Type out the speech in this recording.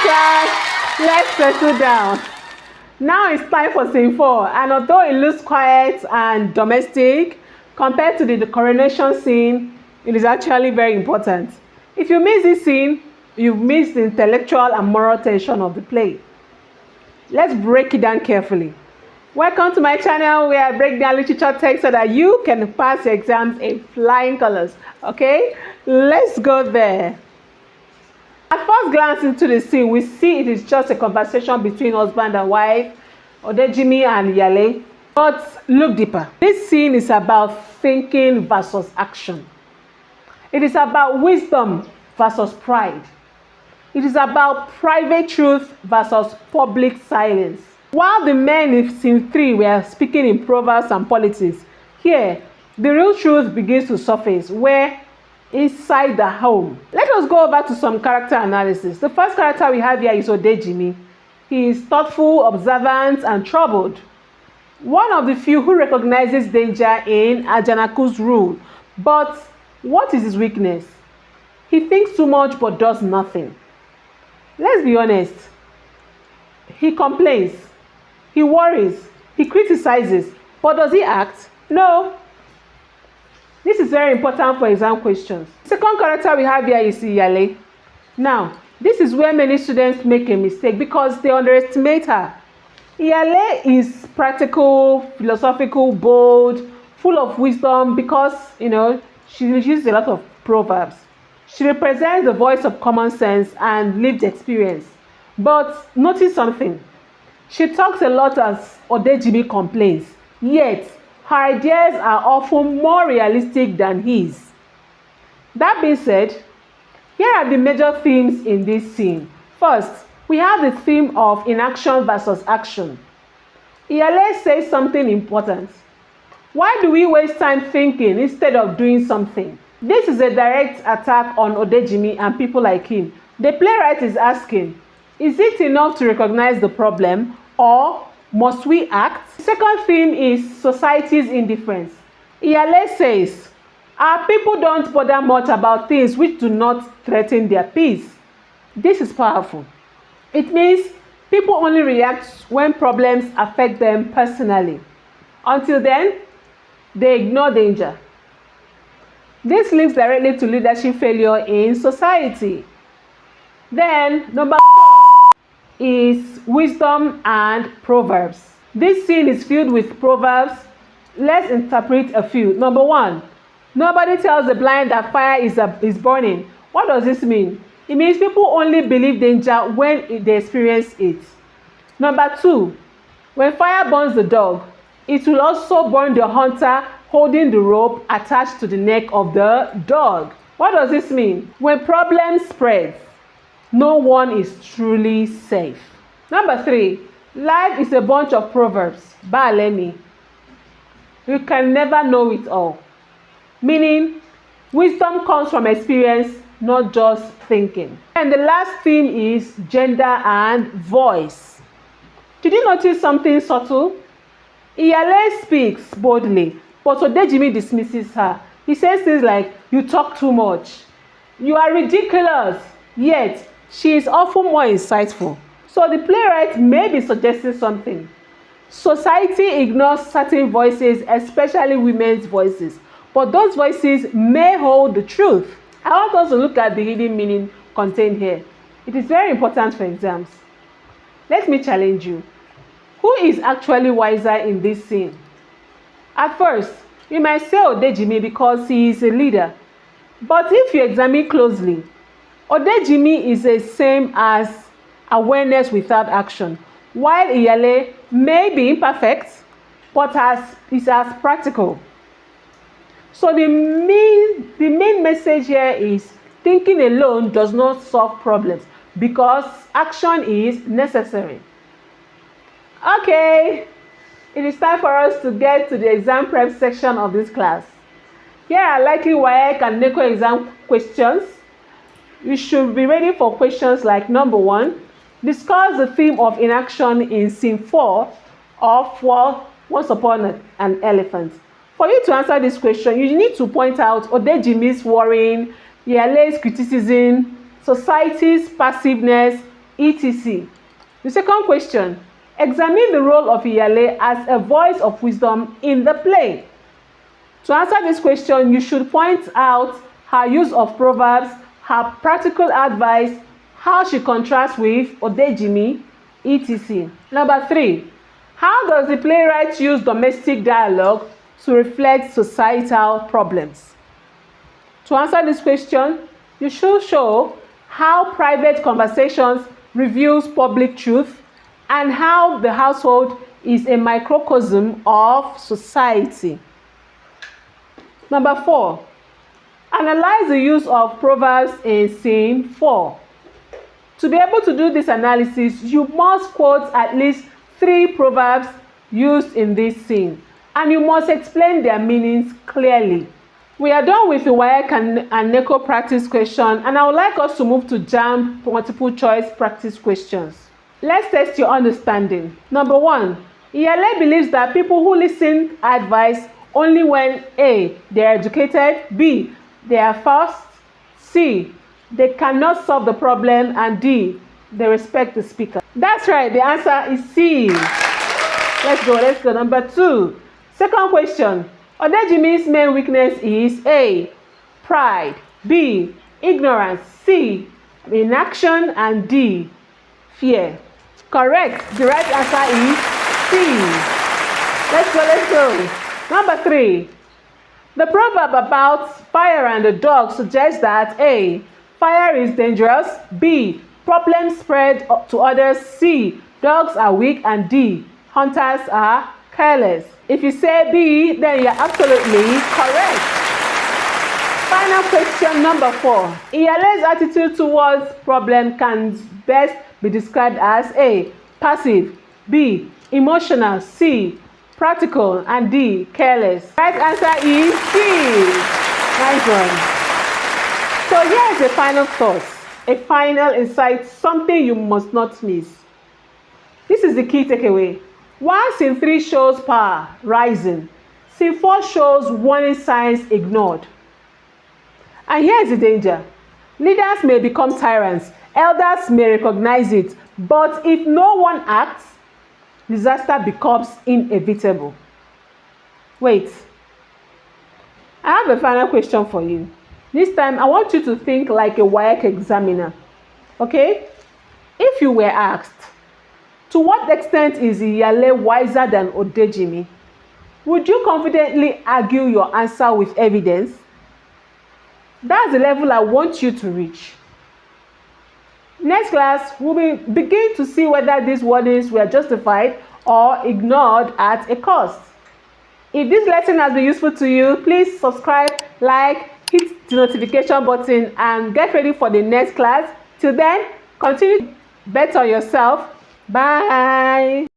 class, let's settle down. Now it's time for scene 4, and although it looks quiet and domestic compared to the coronation scene, it is actually very important. If you miss this scene, you've missed the intellectual and moral tension of the play. Let's break it down carefully. Welcome to my channel where I break down literature text so that you can pass your exams in flying colors. Okay, let's go there. At first glance into the scene, we see it is just a conversation between husband and wife, Odejimi and Iyale. But look deeper. This scene is about thinking versus action. It is about wisdom versus pride. It is about private truth versus public silence. While the men in scene 3 were speaking in proverbs and politics, here the real truth begins to surface where inside the home. Let us go over to some character analysis. The first character we have here is Odejimi. He is thoughtful, observant, and troubled. One of the few who recognizes danger in Ajanaku's rule. But what is his weakness? He thinks too much but does nothing. Let's be honest. He complains, he worries, he criticizes, but does he act? No. This is very important for exam questions. The second character we have here is Iyale. Now, this is where many students make a mistake because they underestimate her. Iyale is practical, philosophical, bold, full of wisdom because, she uses a lot of proverbs. She represents the voice of common sense and lived experience. But notice something. She talks a lot as Odejimi complains, yet her ideas are often more realistic than his. That being said, here are the major themes in this scene. First, we have the theme of inaction versus action. Iyale says something important. Why do we waste time thinking instead of doing something? This is a direct attack on Odejimi and people like him. The playwright is asking, is it enough to recognize the problem or must we act? The second theme is society's indifference. Iyale says, our people don't bother much about things which do not threaten their peace. This is powerful. It means people only react when problems affect them personally. Until then, they ignore danger. This links directly to leadership failure in society. Then, number 4 is wisdom and proverbs. This scene is filled with proverbs. Let's interpret a few. Number 1, nobody tells the blind that fire is burning. What does this mean? It means people only believe danger when they experience it. Number 2, when fire burns the dog, it will also burn the hunter holding the rope attached to the neck of the dog. What does this mean? When problems spread, no one is truly safe. Number 3, life is a bunch of proverbs. Baalemi. You can never know it all. Meaning, wisdom comes from experience, not just thinking. And the last theme is gender and voice. Did you notice something subtle? Iyale speaks boldly, but Odejimi dismisses her. He says things like, you talk too much. You are ridiculous. Yet, she is often more insightful. So the playwright may be suggesting something. Society ignores certain voices, especially women's voices. But those voices may hold the truth. I want us to look at the hidden meaning contained here. It is very important for exams. Let me challenge you. Who is actually wiser in this scene? At first, you might say Odejimi because he is a leader. But if you examine closely, Odejimi is the same as awareness without action, while Iyale may be imperfect, but is as practical. So the main message here is thinking alone does not solve problems because action is necessary. Okay, it is time for us to get to the exam prep section of this class. Here are likely WAEC and NECO exam questions. You should be ready for questions like number 1, discuss the theme of inaction in scene 4 of Once Upon an Elephant. For you to answer this question, you need to point out Odejimi's worrying, Iyale's criticism, society's passiveness, etc. The second question, examine the role of Iyale as a voice of wisdom in the play. To answer this question, you should point out her use of proverbs, her practical advice, how she contrasts with Odejimi, etc. Number 3, how does the playwright use domestic dialogue to reflect societal problems? To answer this question, you should show how private conversations reveals public truth and how the household is a microcosm of society. Number 4, analyze the use of proverbs in scene 4. To be able to do this analysis, you must quote at least 3 proverbs used in this scene, and you must explain their meanings clearly. We are done with the WAEC and NECO practice question, and I would like us to move to JAMB multiple choice practice questions. Let's test your understanding. Number 1, Iyale believes that people who listen advice only when A, they are educated, B, they are fast, C, they cannot solve the problem, and D, they respect the speaker. That's right, the answer is C. Let's go. Number 2, second question. Odejimi's main weakness is A, pride, B, ignorance, C, inaction, and D, fear. Correct. The right answer is C. Let's go. Number 3. The proverb about fire and the dog suggests that A, fire is dangerous, B, problems spread to others, C, dogs are weak, and D, hunters are careless. If you say B, then you're absolutely correct. Final question number 4. Iyale's attitude towards problem can best be described as A, passive, B, emotional, C, practical, and D, careless. Right answer is C. Nice one. So here is a final thought, a final insight, something you must not miss. This is the key takeaway. While scene 3 shows power rising, scene 4 shows warning signs ignored. And here is the danger. Leaders may become tyrants, elders may recognize it, but if no one acts, disaster becomes inevitable. Wait, I have a final question for you. This time, I want you to think like a WAEC examiner. Okay? If you were asked, to what extent is Iyale wiser than Odejimi? Would you confidently argue your answer with evidence? That's the level I want you to reach. Next class, we will begin to see whether these warnings were justified or ignored at a cost. If this lesson has been useful to you, please subscribe, like, hit the notification button, and get ready for the next class. Till then, continue to bet on yourself. Bye.